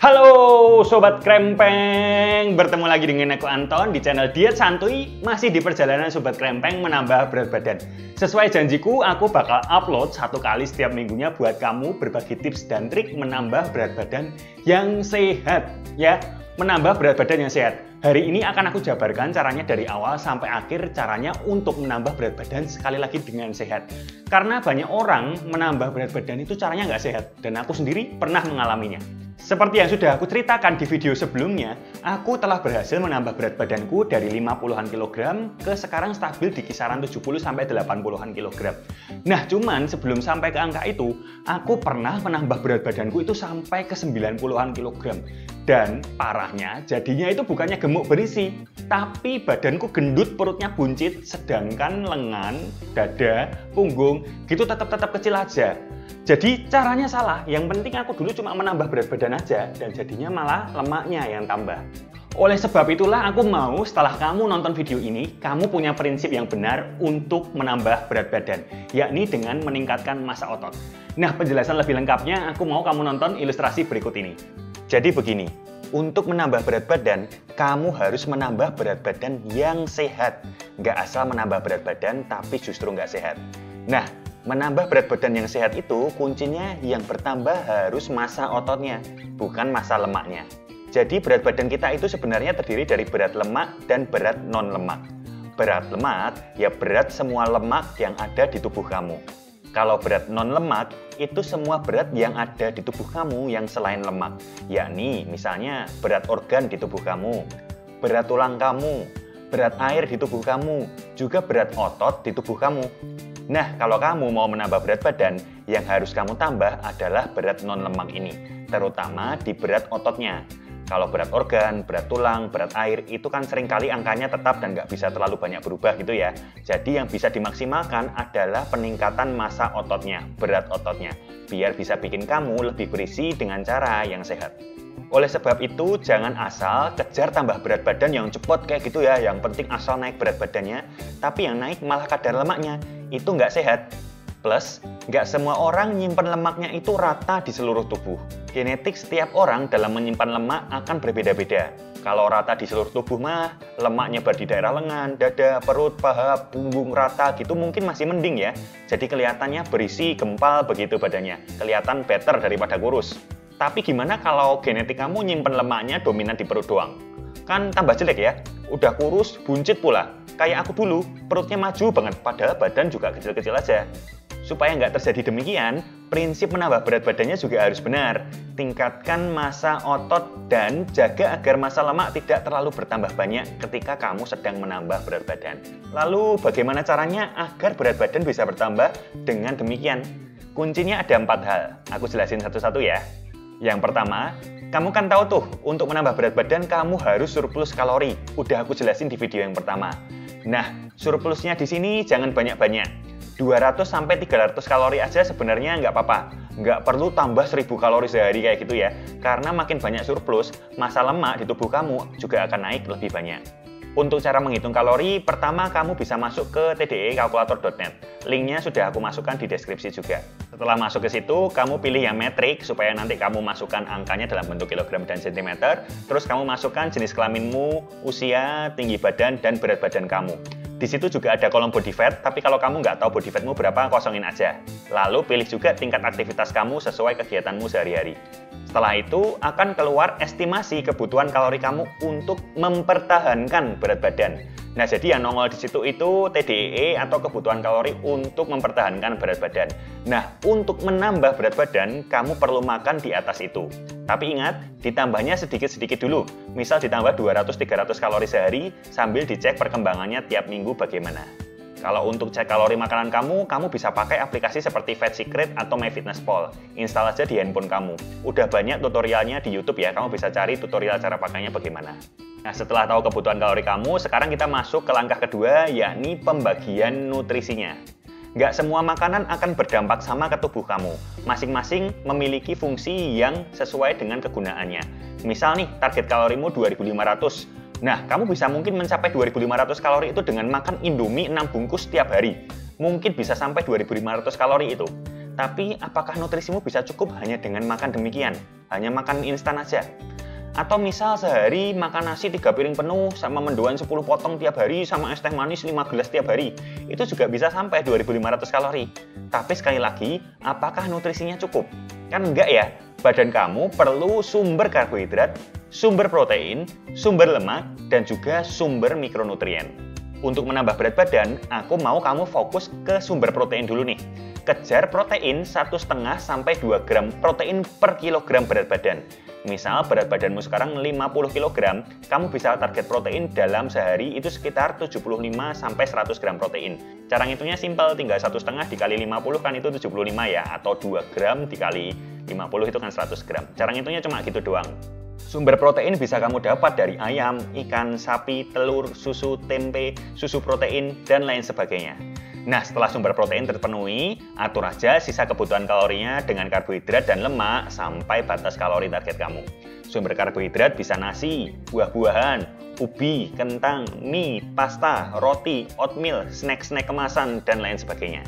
Halo Sobat Krempeng, bertemu lagi dengan aku Anton di channel Diet Santuy. Masih di perjalanan Sobat Krempeng menambah berat badan. Sesuai janjiku, aku bakal upload satu kali setiap minggunya buat kamu berbagi tips dan trik menambah berat badan yang sehat. Ya, menambah berat badan yang sehat. Hari ini akan aku jabarkan caranya dari awal sampai akhir, caranya untuk menambah berat badan sekali lagi dengan sehat. Karena banyak orang menambah berat badan itu caranya nggak sehat, dan aku sendiri pernah mengalaminya. Seperti yang sudah aku ceritakan di video sebelumnya, aku telah berhasil menambah berat badanku dari 50-an kilogram ke sekarang stabil di kisaran 70-80-an kilogram. Nah, cuman sebelum sampai ke angka itu, aku pernah menambah berat badanku itu sampai ke 90-an kilogram. Dan parahnya, jadinya itu bukannya gemuk berisi, tapi badanku gendut, perutnya buncit, sedangkan lengan, dada, punggung, gitu tetap kecil aja. Jadi caranya salah, yang penting aku dulu cuma menambah berat badan aja, dan jadinya malah lemaknya yang tambah. Oleh sebab itulah aku mau setelah kamu nonton video ini, kamu punya prinsip yang benar untuk menambah berat badan, yakni dengan meningkatkan massa otot. Nah, penjelasan lebih lengkapnya aku mau kamu nonton ilustrasi berikut ini. Jadi begini, untuk menambah berat badan, kamu harus menambah berat badan yang sehat. Nggak asal menambah berat badan, tapi justru nggak sehat. Nah, menambah berat badan yang sehat itu kuncinya yang bertambah harus massa ototnya, bukan massa lemaknya. Jadi berat badan kita itu sebenarnya terdiri dari berat lemak dan berat non-lemak. Berat lemak ya berat semua lemak yang ada di tubuh kamu. Kalau berat non-lemak itu semua berat yang ada di tubuh kamu yang selain lemak, yakni misalnya berat organ di tubuh kamu, berat tulang kamu, berat air di tubuh kamu, juga berat otot di tubuh kamu. Nah, kalau kamu mau menambah berat badan, yang harus kamu tambah adalah berat non-lemak ini, terutama di berat ototnya. Kalau berat organ, berat tulang, berat air, itu kan seringkali angkanya tetap dan nggak bisa terlalu banyak berubah gitu ya. Jadi yang bisa dimaksimalkan adalah peningkatan massa ototnya, berat ototnya, biar bisa bikin kamu lebih berisi dengan cara yang sehat. Oleh sebab itu, jangan asal kejar tambah berat badan yang cepet kayak gitu ya, yang penting asal naik berat badannya, tapi yang naik malah kadar lemaknya. Itu nggak sehat. Plus, nggak semua orang nyimpen lemaknya itu rata di seluruh tubuh. Genetik setiap orang dalam menyimpan lemak akan berbeda-beda. Kalau rata di seluruh tubuh mah, lemak nyebar di daerah lengan, dada, perut, paha, punggung rata gitu mungkin masih mending ya. Jadi kelihatannya berisi, gempal begitu badannya. Kelihatan better daripada kurus. Tapi gimana kalau genetik kamu nyimpen lemaknya dominan di perut doang? Kan tambah jelek ya, udah kurus, buncit pula. Kayak aku dulu, perutnya maju banget, padahal badan juga kecil-kecil aja. Supaya nggak terjadi demikian, prinsip menambah berat badannya juga harus benar. Tingkatkan massa otot dan jaga agar massa lemak tidak terlalu bertambah banyak ketika kamu sedang menambah berat badan. Lalu bagaimana caranya agar berat badan bisa bertambah dengan demikian? Kuncinya ada 4 hal, aku jelasin satu-satu ya. Yang pertama, kamu kan tahu tuh, untuk menambah berat badan kamu harus surplus kalori. Udah aku jelasin di video yang pertama. Nah, surplusnya di sini jangan banyak-banyak. 200-300 kalori aja sebenarnya nggak apa-apa. Nggak perlu tambah 1000 kalori sehari kayak gitu ya. Karena makin banyak surplus, massa lemak di tubuh kamu juga akan naik lebih banyak. Untuk cara menghitung kalori, pertama kamu bisa masuk ke tdekalkulator.net. Linknya sudah aku masukkan di deskripsi juga. Setelah masuk ke situ, kamu pilih yang metrik supaya nanti kamu masukkan angkanya dalam bentuk kilogram dan sentimeter. Terus kamu masukkan jenis kelaminmu, usia, tinggi badan, dan berat badan kamu. Di situ juga ada kolom body fat, tapi kalau kamu nggak tahu body fatmu berapa, kosongin aja. Lalu pilih juga tingkat aktivitas kamu sesuai kegiatanmu sehari-hari. Setelah itu akan keluar estimasi kebutuhan kalori kamu untuk mempertahankan berat badan. Nah, jadi yang nongol di situ itu TDEE atau kebutuhan kalori untuk mempertahankan berat badan. Nah, untuk menambah berat badan, kamu perlu makan di atas itu. Tapi ingat, ditambahnya sedikit-sedikit dulu. Misal ditambah 200-300 kalori sehari sambil dicek perkembangannya tiap minggu bagaimana. Kalau untuk cek kalori makanan kamu bisa pakai aplikasi seperti Fat Secret atau MyFitnessPal. Install aja di handphone kamu. Udah banyak tutorialnya di YouTube ya, kamu bisa cari tutorial cara pakainya bagaimana. Nah, setelah tahu kebutuhan kalori kamu, sekarang kita masuk ke langkah kedua, yakni pembagian nutrisinya. Nggak semua makanan akan berdampak sama ke tubuh kamu. Masing-masing memiliki fungsi yang sesuai dengan kegunaannya. Misal nih, target kalorimu 2500. Nah, kamu bisa mungkin mencapai 2500 kalori itu dengan makan Indomie 6 bungkus setiap hari. Mungkin bisa sampai 2500 kalori itu. Tapi apakah nutrisimu bisa cukup hanya dengan makan demikian? Hanya makan instan aja? Atau misal sehari makan nasi 3 piring penuh sama mendoan 10 potong tiap hari sama es teh manis 5 gelas tiap hari. Itu juga bisa sampai 2.500 kalori. Tapi sekali lagi, apakah nutrisinya cukup? Kan enggak ya. Badan kamu perlu sumber karbohidrat, sumber protein, sumber lemak, dan juga sumber mikronutrien. Untuk menambah berat badan, aku mau kamu fokus ke sumber protein dulu nih. Kejar protein 1,5 sampai 2 gram protein per kilogram berat badan. Misal berat badanmu sekarang 50 kg, kamu bisa target protein dalam sehari itu sekitar 75 sampai 100 gram protein. Cara ngitungnya simpel, tinggal 1,5 dikali 50 kan itu 75 ya, atau 2 gram dikali 50 itu kan 100 gram. Cara ngitungnya cuma gitu doang. Sumber protein bisa kamu dapat dari ayam, ikan, sapi, telur, susu, tempe, susu protein, dan lain sebagainya. Nah, setelah sumber protein terpenuhi, atur aja sisa kebutuhan kalorinya dengan karbohidrat dan lemak sampai batas kalori target kamu. Sumber karbohidrat bisa nasi, buah-buahan, ubi, kentang, mie, pasta, roti, oatmeal, snack-snack kemasan, dan lain sebagainya.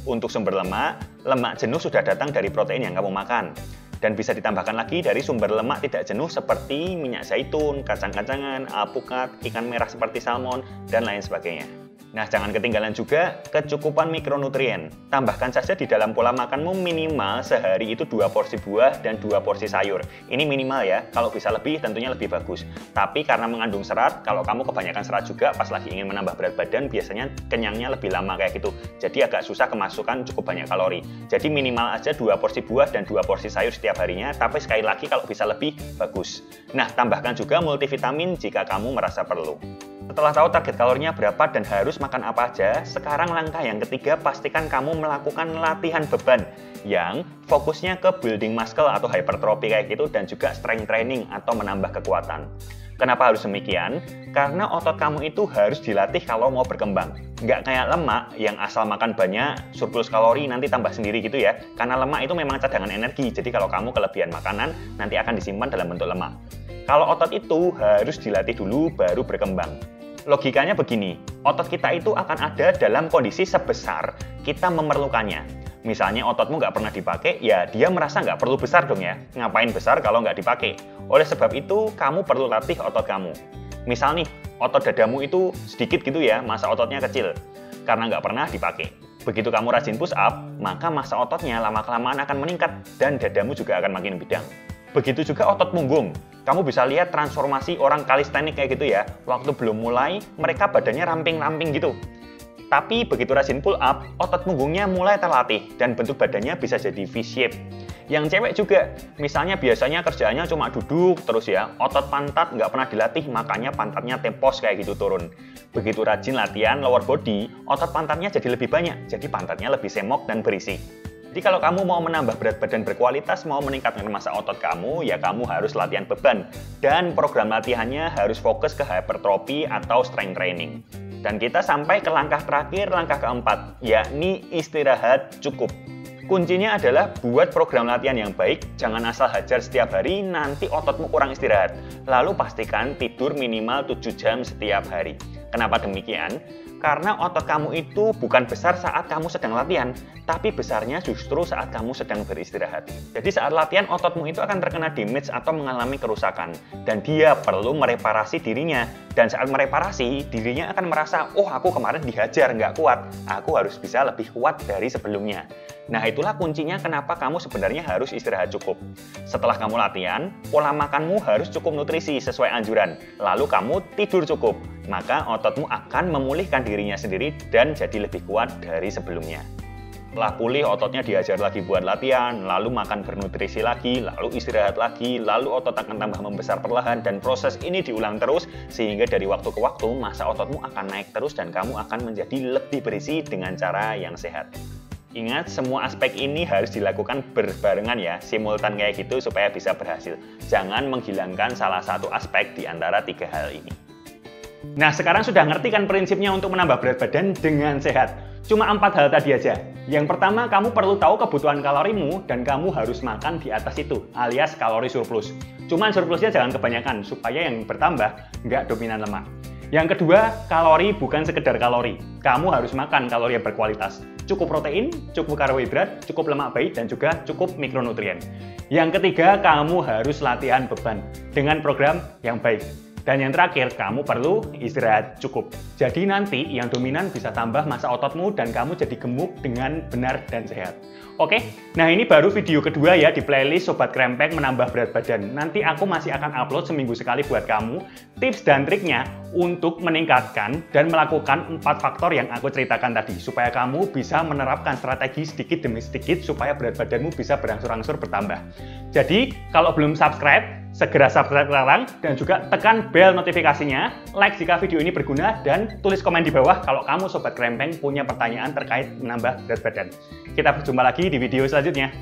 Untuk sumber lemak, lemak jenuh sudah datang dari protein yang kamu makan. Dan bisa ditambahkan lagi dari sumber lemak tidak jenuh seperti minyak zaitun, kacang-kacangan, alpukat, ikan merah seperti salmon, dan lain sebagainya. Nah, jangan ketinggalan juga kecukupan mikronutrien. Tambahkan saja di dalam pola makanmu minimal sehari itu 2 porsi buah dan 2 porsi sayur. Ini minimal ya, kalau bisa lebih tentunya lebih bagus. Tapi karena mengandung serat, kalau kamu kebanyakan serat juga pas lagi ingin menambah berat badan, biasanya kenyangnya lebih lama kayak gitu. Jadi agak susah kemasukan cukup banyak kalori. Jadi minimal aja 2 porsi buah dan 2 porsi sayur setiap harinya, tapi sekali lagi kalau bisa lebih, bagus. Nah, tambahkan juga multivitamin jika kamu merasa perlu. Setelah tahu target kalorinya berapa dan harus makan apa aja, sekarang langkah yang ketiga pastikan kamu melakukan latihan beban yang fokusnya ke building muscle atau hypertrophy kayak gitu dan juga strength training atau menambah kekuatan. Kenapa harus demikian? Karena otot kamu itu harus dilatih kalau mau berkembang. Nggak kayak lemak yang asal makan banyak, surplus kalori, nanti tambah sendiri gitu ya. Karena lemak itu memang cadangan energi, jadi kalau kamu kelebihan makanan, nanti akan disimpan dalam bentuk lemak. Kalau otot itu harus dilatih dulu baru berkembang. Logikanya begini, otot kita itu akan ada dalam kondisi sebesar kita memerlukannya. Misalnya ototmu nggak pernah dipakai, ya dia merasa nggak perlu besar dong ya. Ngapain besar kalau nggak dipakai? Oleh sebab itu, kamu perlu latih otot kamu. Misal nih, otot dadamu itu sedikit gitu ya, massa ototnya kecil. Karena nggak pernah dipakai. Begitu kamu rajin push up, maka massa ototnya lama-kelamaan akan meningkat dan dadamu juga akan makin bidang. Begitu juga otot punggung. Kamu bisa lihat transformasi orang kalistenik kayak gitu ya. Waktu belum mulai, mereka badannya ramping-ramping gitu. Tapi begitu rajin pull up, otot punggungnya mulai terlatih dan bentuk badannya bisa jadi V-shape. Yang cewek juga, misalnya biasanya kerjaannya cuma duduk terus ya, otot pantat nggak pernah dilatih, makanya pantatnya tepos kayak gitu turun. Begitu rajin latihan lower body, otot pantatnya jadi lebih banyak, jadi pantatnya lebih semok dan berisi. Jadi kalau kamu mau menambah berat badan berkualitas, mau meningkatkan massa otot kamu, ya kamu harus latihan beban. Dan program latihannya harus fokus ke hypertrophy atau strength training. Dan kita sampai ke langkah terakhir, langkah keempat, yakni istirahat cukup. Kuncinya adalah buat program latihan yang baik, jangan asal hajar setiap hari, nanti ototmu kurang istirahat. Lalu pastikan tidur minimal 7 jam setiap hari. Kenapa demikian? Karena otot kamu itu bukan besar saat kamu sedang latihan, tapi besarnya justru saat kamu sedang beristirahat. Jadi saat latihan ototmu itu akan terkena damage atau mengalami kerusakan. Dan dia perlu mereparasi dirinya. Dan saat mereparasi, dirinya akan merasa, oh aku kemarin dihajar, nggak kuat. Aku harus bisa lebih kuat dari sebelumnya. Nah itulah kuncinya kenapa kamu sebenarnya harus istirahat cukup. Setelah kamu latihan, pola makanmu harus cukup nutrisi sesuai anjuran. Lalu kamu tidur cukup. Maka ototmu akan memulihkan dirinya sendiri dan jadi lebih kuat dari sebelumnya. Setelah pulih, ototnya diajar lagi buat latihan, lalu makan bernutrisi lagi, lalu istirahat lagi, lalu otot akan tambah membesar perlahan, dan proses ini diulang terus, sehingga dari waktu ke waktu, massa ototmu akan naik terus dan kamu akan menjadi lebih berisi dengan cara yang sehat. Ingat, semua aspek ini harus dilakukan berbarengan ya, simultan kayak gitu supaya bisa berhasil. Jangan menghilangkan salah satu aspek di antara 3 hal ini. Nah, sekarang sudah ngerti kan prinsipnya untuk menambah berat badan dengan sehat? Cuma 4 hal tadi aja. Yang pertama, kamu perlu tahu kebutuhan kalorimu dan kamu harus makan di atas itu, alias kalori surplus. Cuman surplusnya jangan kebanyakan, supaya yang bertambah nggak dominan lemak. Yang kedua, kalori bukan sekedar kalori. Kamu harus makan kalori yang berkualitas. Cukup protein, cukup karbohidrat, cukup lemak baik, dan juga cukup mikronutrien. Yang ketiga, kamu harus latihan beban dengan program yang baik. Dan yang terakhir, kamu perlu istirahat cukup. Jadi nanti yang dominan bisa tambah massa ototmu dan kamu jadi gemuk dengan benar dan sehat. Oke, nah ini baru video kedua ya di playlist Sobat Krempeng menambah berat badan. Nanti aku masih akan upload seminggu sekali buat kamu tips dan triknya untuk meningkatkan dan melakukan 4 faktor yang aku ceritakan tadi. Supaya kamu bisa menerapkan strategi sedikit demi sedikit supaya berat badanmu bisa berangsur-angsur bertambah. Jadi, kalau belum subscribe, segera subscribe sekarang dan juga tekan bel notifikasinya, like jika video ini berguna, dan tulis komen di bawah kalau kamu Sobat Krempeng punya pertanyaan terkait menambah berat badan. Kita berjumpa lagi di video selanjutnya.